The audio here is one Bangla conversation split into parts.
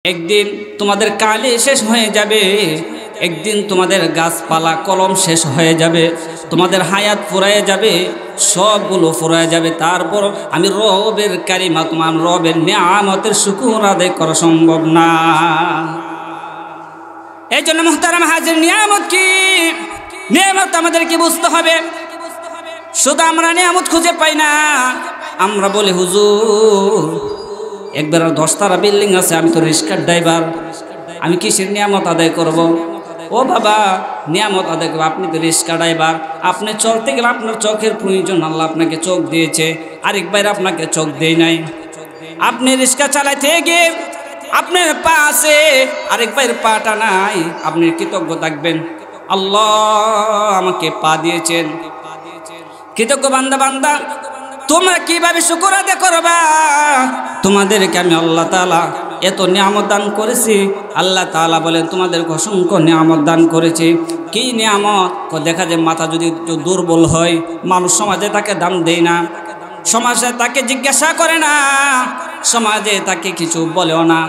একদিন তোমাদের কালি শেষ হয়ে যাবে, একদিন তোমাদের গাছপালা কলম শেষ হয়ে যাবে, তোমাদের হায়াত ফুরায় যাবে, সবগুলো ফুরায় যাবে। তারপর আমি রবের কালিমা, তোমার রবের নিয়ামতের শুকর আদায় করা সম্ভব না। এই জন্য মুহতারাম হাজির, নিয়ামত কি? নিয়ামত আমাদেরকে বুঝতে হবে। শুধু আমরা নিয়ামত খুঁজে পাই না, আমরা বলি হুজুর একবার 10 তলা বিল্ডিং আছে, আমি তো রিক্সার ড্রাইভার, আমি কিসের নিয়ামত আদায় করব? ও বাবা, নিয়ামত আদায় করবো, আপনি তো রিক্সা ড্রাইভার, আপনি চলতে গেলে আপনার চোখের প্রয়োজন, আল্লাহ আপনাকে চোখ দিয়েছে, আরেক ভাইয়ের আপনাকে চোখ দেয় নাই। আপনি রিক্সা চালাইতে গিয়ে আপনার পা আছে, আরেক ভাইয়ের পাটা নাই, আপনি কৃতজ্ঞ থাকবেন, আল্লাহ আমাকে পা দিয়েছেন। কৃতজ্ঞ বান্দা বান্দা তোমরা কিভাবে শুকর আদায় করবা? তোমাদেরকে আমি আল্লাহ তাআলা এত নিয়ামত দান করেছি। আল্লাহ তাআলা বলেন তোমাদেরকে অসংখ্য নিয়ামত দান করেছি। কি নিয়ামত? দেখা যায় মাথা যদি দুর্বল হয়, মানুষ সমাজে তাকে দাম দেয় না, সমাজে তাকে জিজ্ঞাসা করে না, সমাজে তাকে কিছু বলেও না,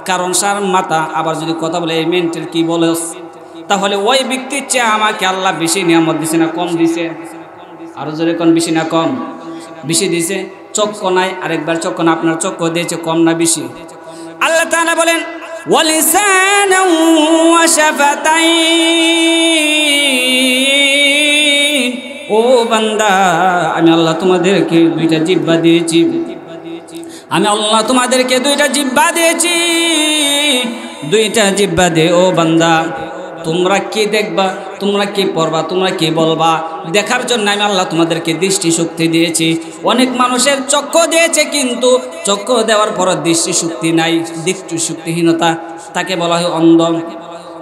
কারণ সার মাথা। আবার যদি কথা বলে এই মেন্টেল কি বলে, তাহলে ওই ব্যক্তির চেয়ে আমাকে আল্লাহ বেশি নিয়ামত দিছে না কম দিছে? আরো জোরে কোন, বেশি না কম? বেশি দিছে। চক্ষু নাই, আরেকবার চক্ষু না, আপনার চক্ষু দিয়েছে কম না বেশি? আল্লাহ তাআলা বলেন ওয়ালিসানাও ওয়া শাফাতাইন, ও বান্দা আমি আল্লাহ তোমাদেরকে 2টা জিহ্বা দিয়েছি, আমি আল্লাহ তোমাদেরকে 2টা জিহ্বা দিয়েছি। 2টা জিহ্বা দে ও বান্দা, তোমরা কি দেখবা, তোমরা কি পড়বা, তোমরা কি বলবা, দেখার জন্য আমি আল্লাহ তোমাদেরকে দৃষ্টি শক্তি দিয়েছি। অনেক মানুষের চক্ষু দিয়েছে, কিন্তু চক্ষু দেওয়ার পর দৃষ্টি শক্তি নাই, দৃষ্টি শক্তিহীনতা, তাকে বলা হয় অন্ধ।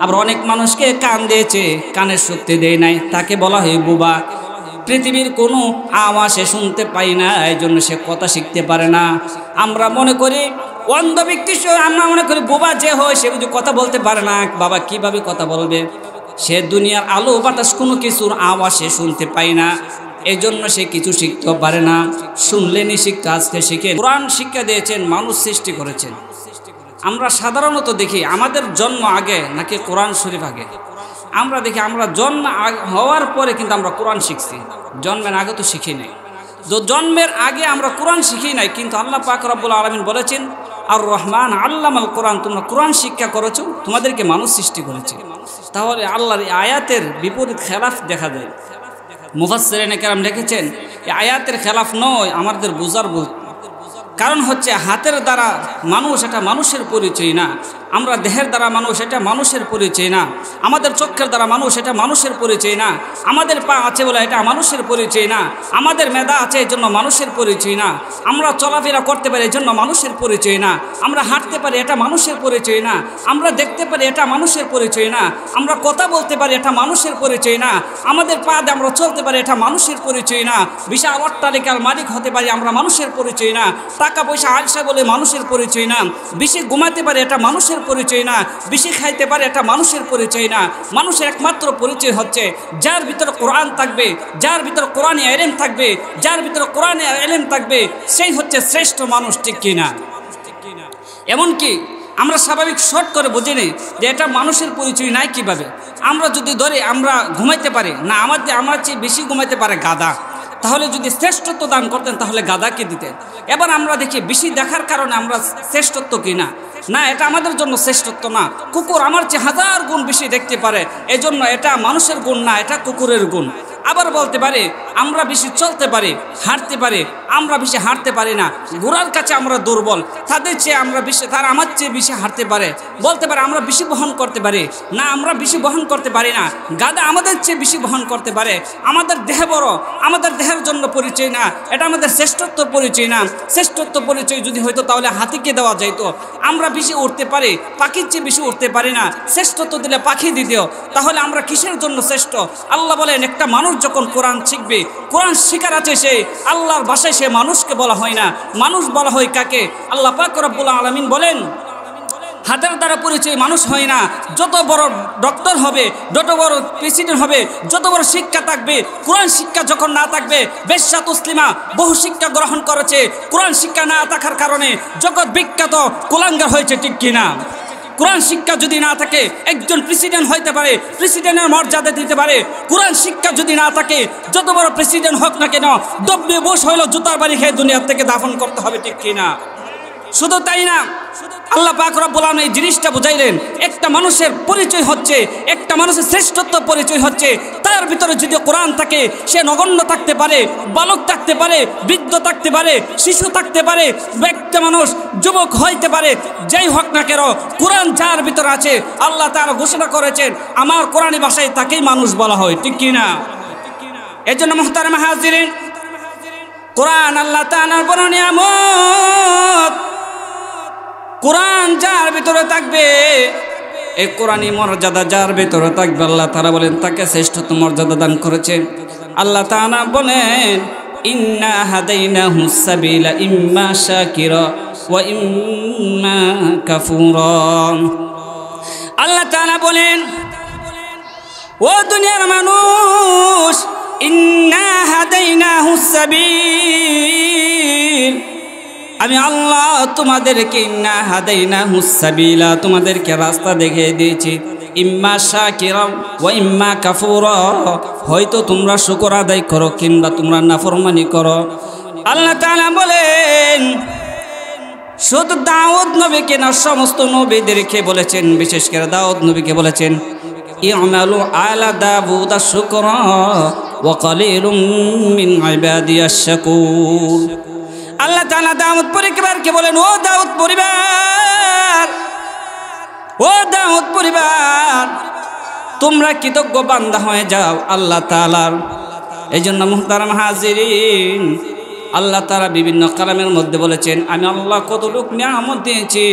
আবার অনেক মানুষকে কান দিয়েছে, কানের শক্তি দেয় নাই, তাকে বলা হয় বোবা। পৃথিবীর কোনো আওয়াজ সে শুনতে পাই না, এই জন্য সে কথা শিখতে পারে না। আমরা মনে করি অন্ধ ব্যক্তি, আমরা মনে করি বোবা যে হয় সে বুঝি কথা বলতে পারে না। বাবা কিভাবে কথা বলবে? সে দুনিয়ার আলো বাতাস কোনো কিছুর আওয়াজ সে শুনতে পায় না, এই জন্য সে কিছু শিখতেও পারে না। শুনলেনি শিখতে, আজকে শিখে। কোরআন শিক্ষা দিয়েছেন, মানুষ সৃষ্টি করেছেন। আমরা সাধারণত দেখি আমাদের জন্ম আগে নাকি কোরআন শরীফ আগে? আমরা দেখি আমরা জন্ম হওয়ার পরে কিন্তু আমরা কোরআন শিখছি, জন্মের আগে তো শিখি নাই। জন্মের আগে আমরা কোরআন শিখি নাই, কিন্তু আল্লাহ পাক রব্বুল আলামিন বলেছেন আর রহমান আল্লামাল কোরআন, তোমরা কোরআন শিক্ষা করেছো, তোমাদেরকে মানুষ সৃষ্টি করেছে। তাহলে আল্লাহর এই আয়াতের বিপরীত খেলাফ দেখা যায়। মুফাসসিরিনে কেরাম লিখেছেন এই আয়াতের খেলাফ নয়, আমাদের বোঝার ভুল। কারণ হচ্ছে হাতের দ্বারা মানুষ, এটা মানুষের পরিচয় না। আমরা দেহের দ্বারা মানুষ, এটা মানুষের পরিচয় না। আমাদের চক্ষের দ্বারা মানুষ, এটা মানুষের পরিচয় না। আমাদের পা আছে বলে এটা মানুষের পরিচয় না। আমাদের মেধা আছে এই জন্য মানুষের পরিচয় না। আমরা চলাফেরা করতে পারি এই জন্য মানুষের পরিচয় না। আমরা হাঁটতে পারি এটা মানুষের পরিচয় না। আমরা দেখতে পারি এটা মানুষের পরিচয় না। আমরা কথা বলতে পারি এটা মানুষের পরিচয় না। আমাদের পা দিয়ে আমরা চলতে পারি এটা মানুষের পরিচয় না। বিশাল অট্টালিকার মালিক হতে পারি আমরা মানুষের পরিচয় না। টাকা পয়সা আলসা বলে মানুষের পরিচয় না। বেশি ঘুমাতে পারে এটা মানুষের পরিচয় না। বেশি খাইতে পারে এটা মানুষের পরিচয় না। মানুষের একমাত্র পরিচয় হচ্ছে যার ভিতরে কোরআন থাকবে, যার ভিতরে কোরআনে ইলম থাকবে, যার ভিতরে কোরআনে ইলম থাকবে, সেই হচ্ছে শ্রেষ্ঠ মানুষ, ঠিক কিনা? এমনকি আমরা স্বাভাবিক শর্ট করে বুঝি নেই যে এটা মানুষের পরিচয় নাই কিভাবে। আমরা যদি ধরে আমরা ঘুমাইতে পারি না, আমার চেয়ে বেশি ঘুমাইতে পারে গাধা, তাহলে যদি শ্রেষ্ঠত্ব দান করতেন তাহলে গাধাকে দিতেন। এবার আমরা দেখি বেশি দেখার কারণে আমরা শ্রেষ্ঠত্ব কিনা, না এটা আমাদের জন্য শ্রেষ্ঠত্ব না। কুকুর আমার চেয়ে 1000 গুণ বেশি দেখতে পারে, এজন্য এটা মানুষের গুণ না, এটা কুকুরের গুণ। আবার বলতে পারে আমরা বেশি চলতে পারি, হাঁটতে পারি, আমরা বেশি হাঁটতে পারি না। ঘোড়ার কাছে আমরা দুর্বল, তাদের চেয়ে আমরা বেশি, তারা আমার চেয়ে বেশি হাঁটতে পারে। বলতে পারে আমরা বেশি বহন করতে পারি, না আমরা বেশি বহন করতে পারি না। গাধা আমাদের চেয়ে বেশি বহন করতে পারে। আমাদের দেহ বড়, আমাদের দেহের জন্য পরিচয় না, এটা আমাদের শ্রেষ্ঠত্ব পরিচয় না। শ্রেষ্ঠত্ব পরিচয় যদি হইতো তাহলে হাতিকে দেওয়া যাইতো। আমরা বেশি উঠতে পারি, পাখির চেয়ে বেশি উঠতে পারি না, শ্রেষ্ঠত্ব দিলে পাখি দিতেও। তাহলে আমরা কিসের জন্য শ্রেষ্ঠ? আল্লাহ বলেন একটা মানুষ যখন কোরআন শিখবে, কোরআন শিখার আছে সে আল্লাহর ভাষায়, সে মানুষকে বলা হয় না, মানুষ বলা হয় কাকে? আল্লাহ পাক রব্বুল আলামিন বলেন হাতের দ্বারা পরিচয় মানুষ হয় না। যত বড় ডক্টর হবে, যত বড় প্রেসিডেন্ট হবে, যত বড় শিক্ষা থাকবে, কোরআন শিক্ষা যখন না থাকবে, বেশ্যা তসলিমা বহু শিক্ষা গ্রহণ করেছে, কোরআন শিক্ষা না থাকার কারণে জগৎ বিখ্যাত কুলাঙ্গার হয়েছে, ঠিক কিনা? কোরআন শিক্ষা যদি না থাকে একজন প্রেসিডেন্ট হইতে পারে, প্রেসিডেন্টের মর্যাদা দিতে পারে। কোরআন শিক্ষা যদি না থাকে যত বড় প্রেসিডেন্ট হোক না কেন দব্বে বস হইল জুতার বাড়ি খেয়ে দুনিয়ার থেকে দাফন করতে হবে, ঠিক কিনা? শুধু তাই না, আল্লাহ পাক রব্বুল আলামিন এই জিনিসটা বুঝাইলেন, একটা মানুষের পরিচয় হচ্ছে, একটা মানুষের শ্রেষ্ঠত্ব পরিচয় হচ্ছে তার ভিতরে যদি কোরআন থাকে, সে নগণ্য থাকতে পারে, বালক থাকতে পারে, বৃদ্ধ থাকতে পারে, শিশু থাকতে পারে, একটা মানুষ যুবক হইতে পারে, যাই হোক না কেন কোরআন যার ভিতরে আছে আল্লাহ তাআলা ঘোষণা করেছেন আমার কোরআনী ভাষায় তাকেই মানুষ বলা হয়, ঠিক কিনা? এজন্য মুহতারাম হাজিরিন, কোরআন আল্লাহ তাআলার বড় নিয়ামত। কোরআন যার ভিতরে থাকবে, এই কোরআনী মর্যাদা যার ভিতরে থাকবে আল্লাহ তাআলা বলেন তাকে শ্রেষ্ঠত্ব মর্যাদা দান করেছেন। আল্লাহ তাআলা বলেন ইন্না হাদাইনাহুস সাবিলা ইম্মা শাকিরা ওয়া ইম্মা কাফুরা। আল্লাহ তাআলা বলেন ও দুনিয়ার মানুষ, ইন্না হাদাইনাহুস সাবিল, আমি আল্লাহ তোমাদেরকে ইন্না হাদাইনাহুস সাবিলা তোমাদেরকে রাস্তা দেখিয়ে দিয়েছি, ইম্মা শাকিরা ওয়া ইম্মা কাফুরা, হয়তো তোমরা শুকর আদায় করো কিংবা তোমরা নাফরমানি করো। আল্লাহ তাআলা বলেন শুধু দাউদ নবীকে না, সমস্ত নবীদেরকে বলেছেন, বিশেষ করে দাউদ নবীকে বলেছেন ই'মালু আলা দাউদা শুকরা ওয়া কালিলুম মিন ইবাদিয়াশ শাকুর। আল্লাহ তাআলা দাউদ পরিবারকে বলেন ও দাউদ পরিবার, ও দাউদ পরিবার, তোমরা কৃতজ্ঞ বান্দা হয়ে যাও আল্লাহ তাআলার। এই জন্য মুহতারাম হাজিরিন, আল্লাহ তাআলা বিভিন্ন কালামের মধ্যে বলেছেন আমি আল্লাহ কতটুক নিয়ামত দিয়েছি,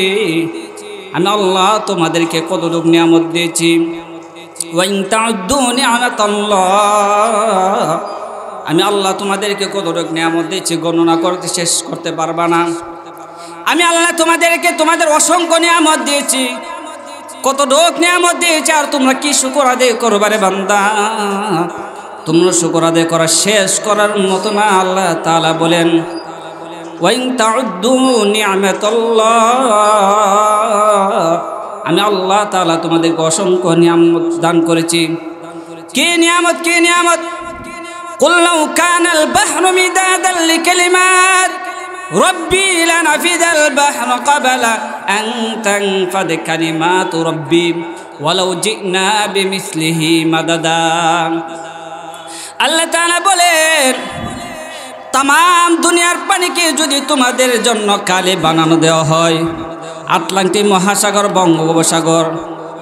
আমি আল্লাহ তোমাদেরকে কতটুক নিয়ামত দিয়েছি। ওয়া ইন তাউদ্দু নি'মাতাল্লাহ, আমি আল্লাহ তোমাদেরকে কতটুক নিয়ামত দিয়েছি গণনা করতে শেষ করতে পারবা না। আমি আল্লাহ তোমাদেরকে তোমাদের অসংখ্য নিয়ামত দিয়েছি, কতটুক নিয়ামত দিয়েছি, আর তোমরা কি শুকর আদায় করবারে বান্দা? তোমরা শুকর আদায় করা শেষ করার মতো না। আল্লাহ তাআলা বলেন ওয়া ইন তাউদ্দু নি'মাতাল্লাহ, আমি আল্লাহ তাআলা তোমাদেরকে অসংখ্য নিয়ামত দান করেছি। কি নিয়ামত? কি নিয়ামত? قل لو كان البحر مدادا لكلمات ربي لنفد البحر قبل أن تنفد كلمات ربي ولو جئنا بمثله مددا। আল্লাহ তাআলা বলেন तमाम দুনিয়ার পানিকে যদি তোমাদের জন্য কালি বানানো দেওয়া হয়, আটলান্টিক মহাসাগর, বঙ্গোপসাগর,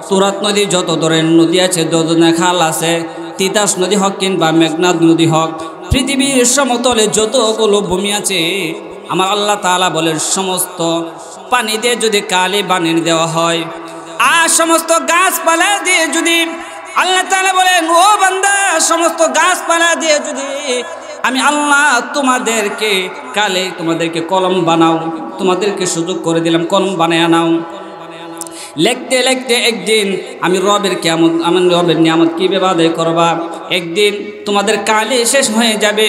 তুরাত নদী, যত ধরনের নদী আছে, যত খাল আছে, তিতাস নদী হোক কিংবা মেঘনাদ নদী হোক, পৃথিবীর সমতলে যতগুলো ভূমি আছে, আমার আল্লাহ তাআলা বলেন সমস্ত পানি দিয়ে যদি কালি বানিয়ে দেওয়া হয়, আর সমস্ত গাছপালা দিয়ে যদি, আল্লাহ তাআলা বলেন ও বান্দা সমস্ত গাছপালা দিয়ে যদি আমি আল্লাহ তোমাদেরকে কালি, তোমাদেরকে কলম বানাও, তোমাদেরকে সুযোগ করে দিলাম কলম বানায় নাও। লিখতে লিখতে একদিন আমি রবের কিয়ামত, আমি রবের নিয়ামত কিভাবে আদায় করবা? একদিন তোমাদের কালি শেষ হয়ে যাবে,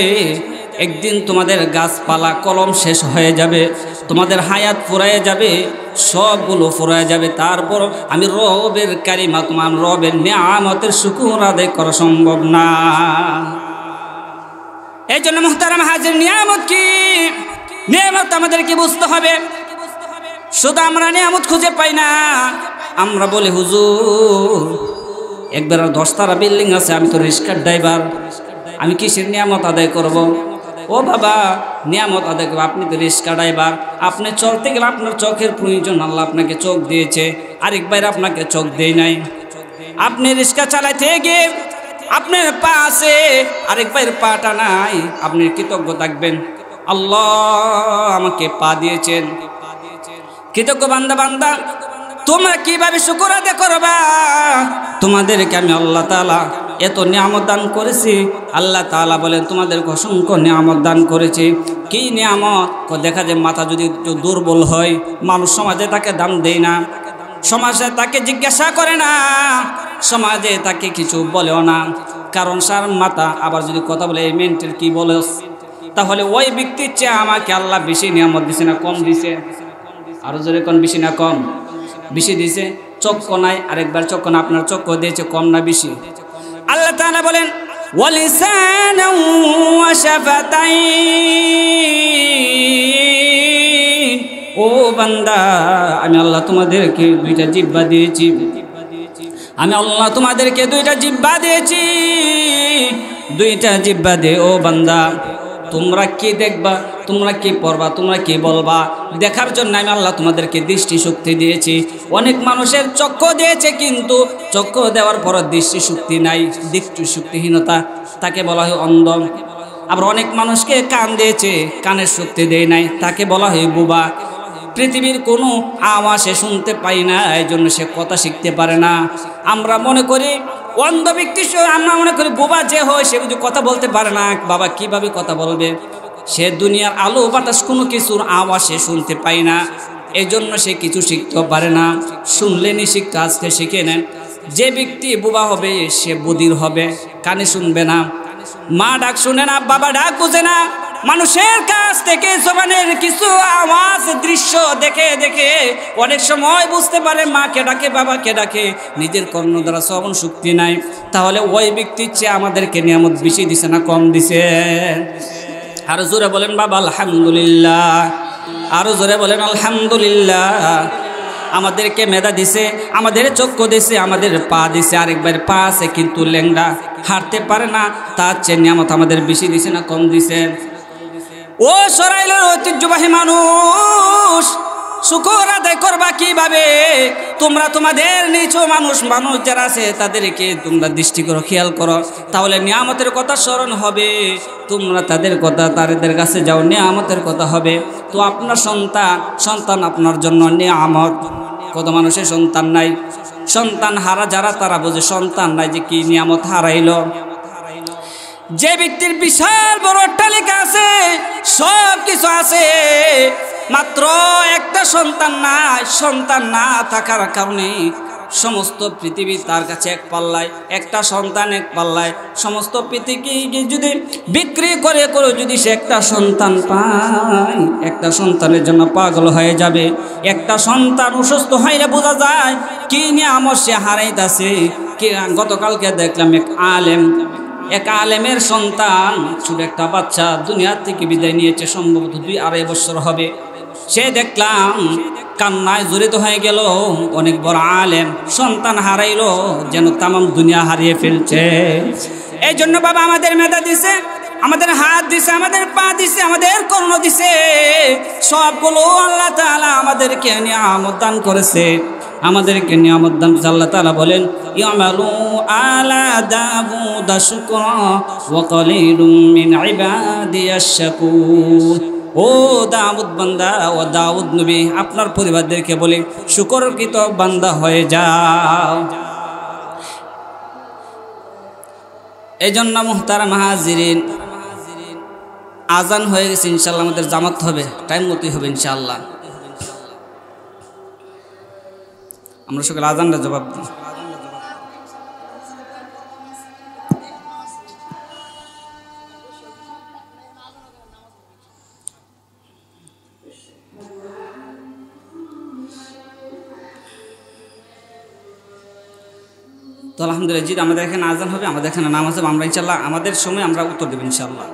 একদিন তোমাদের গাছপালা কলম শেষ হয়ে যাবে, তোমাদের হায়াত ফুরায় যাবে, সবগুলো ফুরায় যাবে, তারপর আমি রবের কালিমা, তোমার রবের নিয়ামতের শুকর আদায় করা সম্ভব না। এই জন্য মুহতারাম হাজির, নিয়ামত কি? নিয়ামত আমাদেরকে বুঝতে হবে। শুধু আমরা নিয়ামত খুঁজে পাই না, আমরা বলি হুজুর একবার 10তলা বিল্ডিং আছে, আমি তো রিক্সার ড্রাইভার, আমি কিসের নিয়ামত আদায় করব? ও বাবা, নিয়ামত আদায় করবো, আপনি তো রিক্সা ড্রাইভার, আপনি চলতে গেলে আপনার চোখের প্রয়োজন, আল্লাহ আপনাকে চোখ দিয়েছে, আরেকবার আপনাকে চোখ দেয় নাই। আপনি রিক্সা চালাইতে গিয়ে আপনার পা আছে, আরেকবার পাটা নাই, আপনি কৃতজ্ঞ থাকবেন, আল্লাহ আমাকে পা দিয়েছেন। কৃতজ্ঞ বান্দা, বান্দা তোমরা কিভাবে শুকর আদায় করবা? তোমাদেরকে আমি আল্লাহ তাআলা এত নিয়ামত দান করেছি। আল্লাহ তাআলা বলেন তোমাদেরকে অসংখ্য নিয়ামত দান করেছি। কি নিয়ামত? দেখা যায় মাথা যদি একটু দুর্বল হয়, মানুষ সমাজে তাকে দাম দেয় না, সমাজে তাকে জিজ্ঞাসা করে না, সমাজে তাকে কিছু বলেও না, কারণ সার মাথা। আবার যদি কথা বলে এই মেন্টেল কি বলে, তাহলে ওই ব্যক্তির চেয়ে আমাকে আল্লাহ বেশি নিয়ামত দিছে না কম দিছে? আরো জোরে কোন? বেশি না কম? বেশি দিছে। চক্ষু নাই, আরেকবার চক্ষু না, আপনার চক্ষু দিয়েছে কম না বেশি? আল্লাহ তাআলা বলেন ওয়ালিসানাও ওয়া শাফাতাইন, ও বান্দা আমি আল্লাহ তোমাদেরকে দুইটা জিহ্বা দিয়েছি, আমি আল্লাহ তোমাদেরকে দুইটা জিহ্বা দিয়েছি। দুইটা জিহ্বা দে ও বান্দা, তোমরা কি দেখবা, তোমরা কি পড়বা, তোমরা কি বলবা, দেখার জন্য আমি আল্লাহ তোমাদেরকে দৃষ্টি শক্তি দিয়েছি। অনেক মানুষের চক্ষু দিয়েছে, কিন্তু চক্ষু দেওয়ার পর দৃষ্টি শক্তি নাই, দৃষ্টি শক্তিহীনতা, তাকে বলা হয় অন্ধ। আবার অনেক মানুষকে কান দিয়েছে, কানের শক্তি দেয় নাই, তাকে বলা হয় বোবা। পৃথিবীর কোনো আওয়াজে শুনতে পাই না, এই জন্য সে কথা শিখতে পারে না। আমরা মনে করি অন্ধ ব্যক্তি, আমরা মনে করি বোবা যে হয় সে যদি কথা বলতে পারে না, বাবা কিভাবে কথা বলবে? সে দুনিয়ার আলো বাতাস কোনো কিছুর আওয়াজে শুনতে পায় না, এই জন্য সে কিছু শিখতেও পারে না। শুনলেনি শিখতে, আজকে শিখে নেন। যে ব্যক্তি বোবা হবে সে বধির হবে, কানে শুনবে না, মা ডাক শুনে না, বাবা ডাক বুঝে না। মানুষের কাছ থেকে জবানের কিছু আওয়াজ দৃশ্য দেখে দেখে অনেক সময় বুঝতে পারে মাকে ডাকে, বাবাকে ডাকে, নিজের কর্ণ দ্বারা শ্রবণ শক্তি নাই। তাহলে ওই ব্যক্তির চেয়ে আমাদেরকে নিয়ামত বেশি দিছে না কম দিছে? আরো জোরে বলেন বাবা আলহামদুলিল্লাহ, আরো জোরে বলেন আলহামদুলিল্লাহ। আমাদেরকে মেধা দিছে, আমাদের চক্ষু দিছে, আমাদের পা দিছে, আরেকবার পা আছে কিন্তু ল্যাংড়া, হাঁটতে পারে না, তার চেয়ে নিয়ামত আমাদের বেশি দিছে না কম দিছে? ও সরাইলের ঐতিহ্যবাহী মানুষ, শুকর আদায় করবা কিভাবে? তোমরা তোমাদের নিচু মানুষ যারা আছে তাদেরকে তোমরা দৃষ্টি করো, খেয়াল করো, তাহলে নিয়ামতের কথা স্মরণ হবে। তোমরা তাদের কথা, তাদের কাছে যাও, নিয়ামতের কথা হবে। তো আপনার সন্তান আপনার জন্য নিয়ামত। কত মানুষের সন্তান নাই, সন্তান হারা যারা তারা বোঝে সন্তান নাই যে কি নিয়ামত হারাইল। যে ব্যক্তির বিশাল বড় অট্টালিকা আছে, সব কিছু আছে, মাত্র একটা সন্তান নাই, সন্তান না থাকার কারণে সমস্ত পৃথিবী তার কাছে এক পাল্লায়, একটা সন্তান এক পাল্লায়। সমস্ত পৃথিবী যদি বিক্রি করে যদি সে একটা সন্তান পায়, একটা সন্তানের জন্য পাগল হয়ে যাবে। একটা সন্তান অসুস্থ হইলে বোঝা যায় কি নিয়ামত সে হারাইতেছে। গতকালকে দেখলাম এক আলেমের সন্তান, ছোট একটা বাচ্চা দুনিয়ার থেকে বিদায় নিয়েছে, সম্ভবত 2-2.5 বছর হবে। সে দেখলাম কান্নায় জড়িত হয়ে গেল। অনেক বড় আলেম, সন্তান হারাইলো, যেন তামাম দুনিয়া হারিয়ে ফেলছে। এই জন্য বাবা আমাদের মেধা দিছে, আমাদের হাত দিছে, আমাদের পা দিছে, আমাদের কর্ণ দিছে, সবগুলো আল্লাহ তাআলা আমাদেরকে নিয়ামত দান করেছে, আমাদেরকে নিয়ামত দান। আল্লাহ তাআলা বলেন ইয়ামালু আলা দাউদা শুকরা ওয়া কলিলুম মিন ইবাদিয়াশ শাকুর। ও দাউদ বান্দা, ও দাউদ নবী, আপনার পরিবারদেরকে বলে শুকরকৃত বান্দা হয়ে যাও। এই জন্য মুহতারাম হাজিরিন, আজান হয়ে গেছে, ইনশাআল্লাহ আমাদের জামাত হবে, টাইম মতোই হবে ইনশাআল্লাহ। আমরা সকলে আজানটা জবাব দিই। তো আলহামদুলিল্লাহ, জিদ আমাদের এখানে আজান হবে, আমাদের এখানে নামাজ হবে, আমরা ইনশাআল্লাহ আমাদের সময় আমরা উত্তর দেব ইনশাআল্লাহ।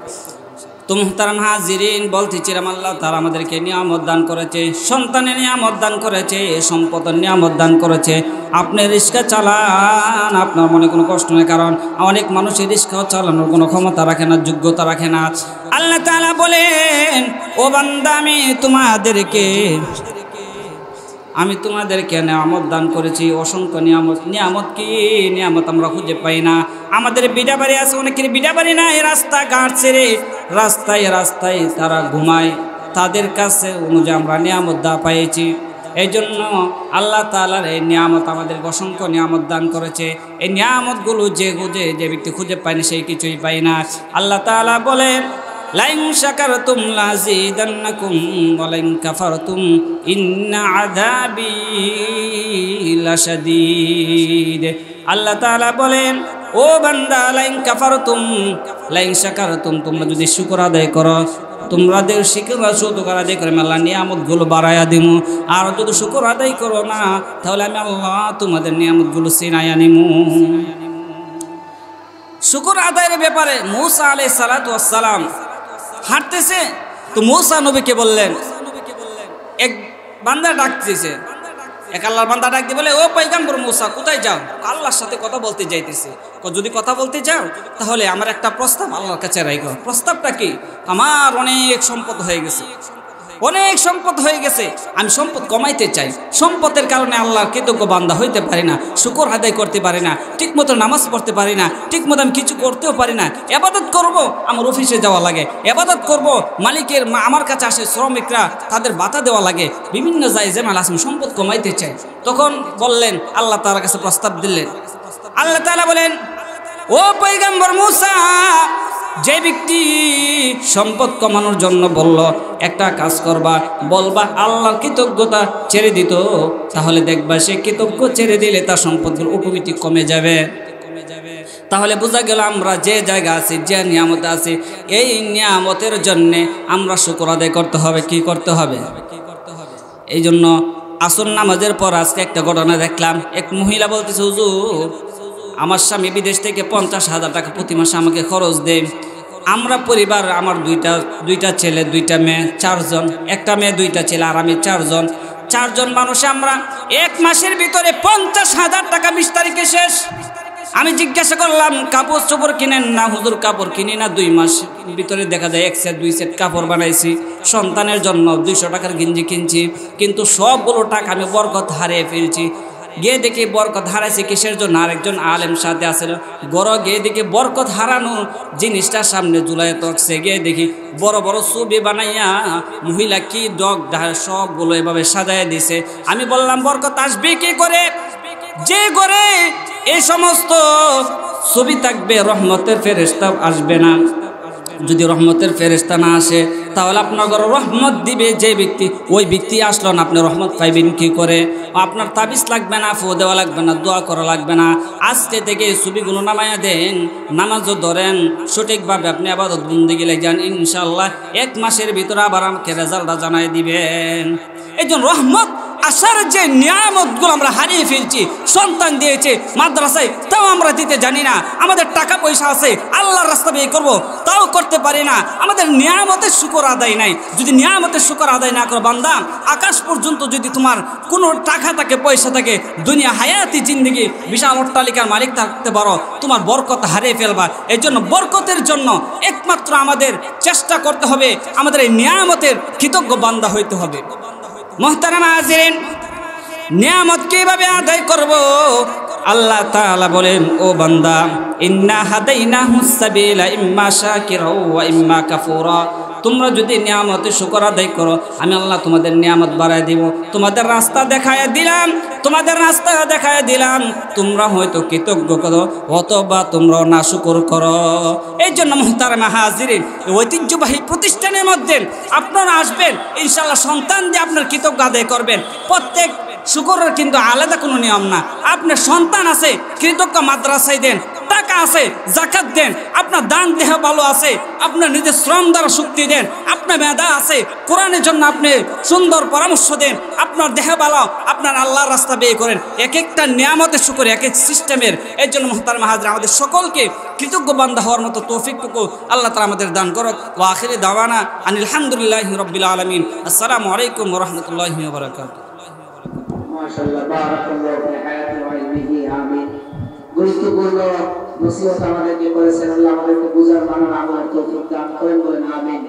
তো মুহতারাম হাজিরিন, বলতেছিলাম আল্লাহ তাআলা আমাদেরকে নিয়ামত দান করেছে, সন্তানের নিয়ামত দান করেছে, সম্পদের নিয়ামত দান করেছে। আপনি রিক্সা চালান, আপনার মনে কোনো কষ্ট নেই, কারণ অনেক মানুষের রিক্সাও চালানোর কোনো ক্ষমতা রাখে না, যোগ্যতা রাখে না। আল্লাহ তাআলা বলেন ও বান্দা, আমি তোমাদেরকে নিয়ামত দান করেছি, অসংখ্য নিয়ামত। নিয়ামত কি? নিয়ামত আমরা খুঁজে পাই না। আমাদের বিড়া বাড়ি আছে, অনেকের বিড়া বাড়ি নাই, রাস্তাঘাট ছেড়ে রাস্তায় রাস্তায় তারা ঘুমায়, তাদের কাছে অনুযায়ী আমরা নিয়ামত দা পাইছি। এই জন্য আল্লাহ তাআলার এই নিয়ামত আমাদেরকে অসংখ্য নিয়ামত দান করেছে। এই নিয়ামতগুলো যে ব্যক্তি খুঁজে পায় না, সেই কিছুই পায় না। আল্লাহ তাআলা বলেন লাইন শাকারতুম লাযীদান্নাকুম ওয়া লাইন কাফারতুম ইন্না আযাবি লাশাদীদ। আল্লাহ তাআলা বলেন ও বান্দা, লাইন শাকারতুম, তোমরা যদি শুকর আদায় করো, তোমাদের শুকর আদায় করে আমি আল্লাহ নিয়ামতগুলো বাড়াইয়া দিব। আর যদি শুকর আদায় করো না তাহলে আমি আল্লাহ তোমাদের নিয়ামতগুলো ছিনাইয়া নিমু। শুকর আদায়ের ব্যাপারে মূসা আলাইহিস সালাতু ওয়াস সালাম হাঁটতেছে, তো মূসা নবীকে বললেন, এক বান্দা ডাকতেছে, এক আল্লাহর বান্দা ডাক দিয়ে বলে, ও পয়গম্বর মূসা কোথায় যাও? আল্লাহর সাথে কথা বলতে যাইতেছে। যদি কথা বলতে যাও তাহলে আমার একটা প্রস্তাব আল্লাহর কাছে রাখো। প্রস্তাবটা কি? আমার অনেক সম্পদ হয়ে গেছে, অনেক সম্পদ হয়ে গেছে, আমি সম্পদ কমাইতে চাই। সম্পদের কারণে আল্লাহর কৃতজ্ঞ বান্দা হইতে পারি না, শুকর আদায় করতে পারি না, ঠিকমতো নামাজ পড়তে পারি না, ঠিকমতো আমি কিছু করতেও পারি না। ইবাদত করব, আমার অফিসে যাওয়া লাগে, ইবাদত করব, মালিকের আমার কাছে আসে শ্রমিকরা, তাদের ভাতা দেওয়া লাগে, বিভিন্ন জায়গায় আমি সম্পদ কমাইতে চাই। তখন বললেন, আল্লাহ তাআলার কাছে প্রস্তাব দিলেন। আল্লাহ তাআলা বলেন, ও পয়গম্বর মূসা, যে ব্যক্তি সম্পদ কমানোর জন্য বলল, একটা কাজ করবা, বলবা আল্লাহর কৃতজ্ঞতা ছেড়ে দিত, তাহলে দেখবা সে কৃতজ্ঞ ছেড়ে দিলে তার সম্পদের অটোমেটিক কমে যাবে। তাহলে বোঝা গেল আমরা যে জায়গা আছি, যে নিয়ামত আছে, এই নিয়ামতের জন্যে আমরা শুকর আদায় করতে হবে। কি করতে হবে? এই জন্য আসর নামাজের পর আজকে একটা ঘটনা দেখলাম। এক মহিলা বলতেছে, হুজুর আমার স্বামী বিদেশ থেকে 50,000 টাকা প্রতি মাসে আমাকে খরচ দেয়। আমরা পরিবার, আমার দুইটা ছেলে, 2টা মেয়ে, 4 জন, একটা মেয়ে 2টা ছেলে, আর আমি 4 জন। 4 জন মানুষে আমরা 1 মাসের ভিতরে 50,000 টাকা 20 তারিখে শেষ। আমি জিজ্ঞাসা করলাম, কাপড় চোপড় কিনেন না? হুজুর কাপড় কিনি না, 2 মাস ভিতরে দেখা যায় 1 সেট 2 সেট কাপড় বানাইছি। সন্তানের জন্য 200 টাকার গেঞ্জি কিনছি, কিন্তু সবগুলো টাকা আমি বরকত হারিয়ে ফেলছি। গিয়ে দেখি বরকত হারাইছে কিসের জন্য? আরেকজন আলেম সাথে আসলে গড় গিয়ে দেখি বরকত হারানো জিনিসটা সামনে ঝুলাই তকছে। গিয়ে দেখি বড় বড় ছবি বানাইয়া মহিলা কি ডগ সবগুলো এভাবে সাজায় দিছে। আমি বললাম, বরকত আসবে কি করে? যে করে এই সমস্ত ছবি থাকবে, রহমতের ফেরেশতা আসবে না। যদি রহমতের ফেরেশতা না আসে তাহলে আপনার ঘরে রহমত দিবে যে ব্যক্তি, ওই ব্যক্তি আসলো না, আপনি রহমত পাইবেন কি করে? আপনার তাবিজ লাগবে না, ফু দেওয়া লাগবে না, দোয়া করা লাগবে না। আজকে থেকে ছবিগুলো নামাইয়া দেন, নামাজও ধরেন, সঠিকভাবে আপনি ইবাদত বন্দেগী যান, ইনশাআল্লাহ 1 মাসের ভিতরে আবার আমাকে রেজাল্টটা জানাই দিবেন। এই জন্য রহমত আসার যে নিয়ামতগুলো আমরা হারিয়ে ফেলছি। সন্তান দিয়েছে মাদ্রাসায়, তাও আমরা দিতে জানি না। আমাদের টাকা পয়সা আছে, আল্লাহর রাস্তা ব্যয় করবো, তাও করতে পারি না। আমাদের নিয়ামতের শুকর আদায় নাই। যদি নিয়ামতের শুকর আদায় না করো বান্দা, আকাশ পর্যন্ত যদি তোমার কোনো টাকা থাকে, পয়সা থাকে, দুনিয়া হায়াতি জিন্দেগি বিশাল অট্টালিকার মালিক থাকতে পারো, তোমার বরকত হারিয়ে ফেলবা। এই জন্য বরকতের জন্য একমাত্র আমাদের চেষ্টা করতে হবে, আমাদের এই নিয়ামতের কৃতজ্ঞ বান্দা হইতে হবে। মুহতারাম হাজিরিন, নিয়ামত কিভাবে আদায় করব? আল্লাহ তাআলা বলেন, ও বান্দা, ইন্না হাদাইনাহুস সাবিলা ইম্মা শাকিরা ওয়া ইম্মা কাফুরা। তোমরা যদি নিয়ামতের শুকর আদায় করো, আমি আল্লাহ তোমাদের নিয়ামত বাড়ায় দিব। তোমাদের রাস্তা দেখায় দিলাম, তোমাদের রাস্তা দেখায় দিলাম। তোমরা হয়তো কৃতজ্ঞ করো অথবা তোমরা নাশুকর করো। এই জন্য মুহতারাম হাজিরিন, ঐতিহ্যবাহী প্রতিষ্ঠানের মধ্যে আপনারা আসবেন, ইনশাআল্লাহ সন্তান দিয়ে আপনার কৃতজ্ঞ আদায় করবেন। প্রত্যেক শুকরের কিন্তু আলাদা কোনো নিয়ম না। আপনার সন্তান আছে, কৃতজ্ঞ মাদ্রাসায় দেন, টাকা আছে, যাকাত দেন, আপনার দান দেহ ভালো আছে, আপনার নিজের শ্রম দ্বারা শক্তি দেন, আপনার মেধা আছে, কোরআনের জন্য আপনি সুন্দর পরামর্শ দেন, আপনার দেহ ভালো, আপনার আল্লাহর রাস্তা ব্যয় করেন। এক একটা নিয়ামতের শুকর, এক এক সিস্টেমের। এই জন্য মুহতারাম হাজির, আমাদের সকলকে কৃতজ্ঞ বান্দা হওয়ার মতো তৌফিকটুকু আল্লাহ তাআলা আমাদের দান করুক। ওয়া আখিরি দাওয়ানা আনিল হামদুলিল্লাহি রাব্বিল আলামিন। আসসালামু আলাইকুম ওয়া রাহমাতুল্লাহি ওয়া বারাকাতুহু। মাশাআল্লাহ, বারাকাল্লাহু ফি হায়াতি ওয়া ইলমিহি, আমিন। গুরুত্বপূর্ণ নসিহত আমাদেরকে করেছেন, আল্লাহ আমাদেরকে বুঝার মানার আমলের তৌফিক দান করেন, বলেন আমিন।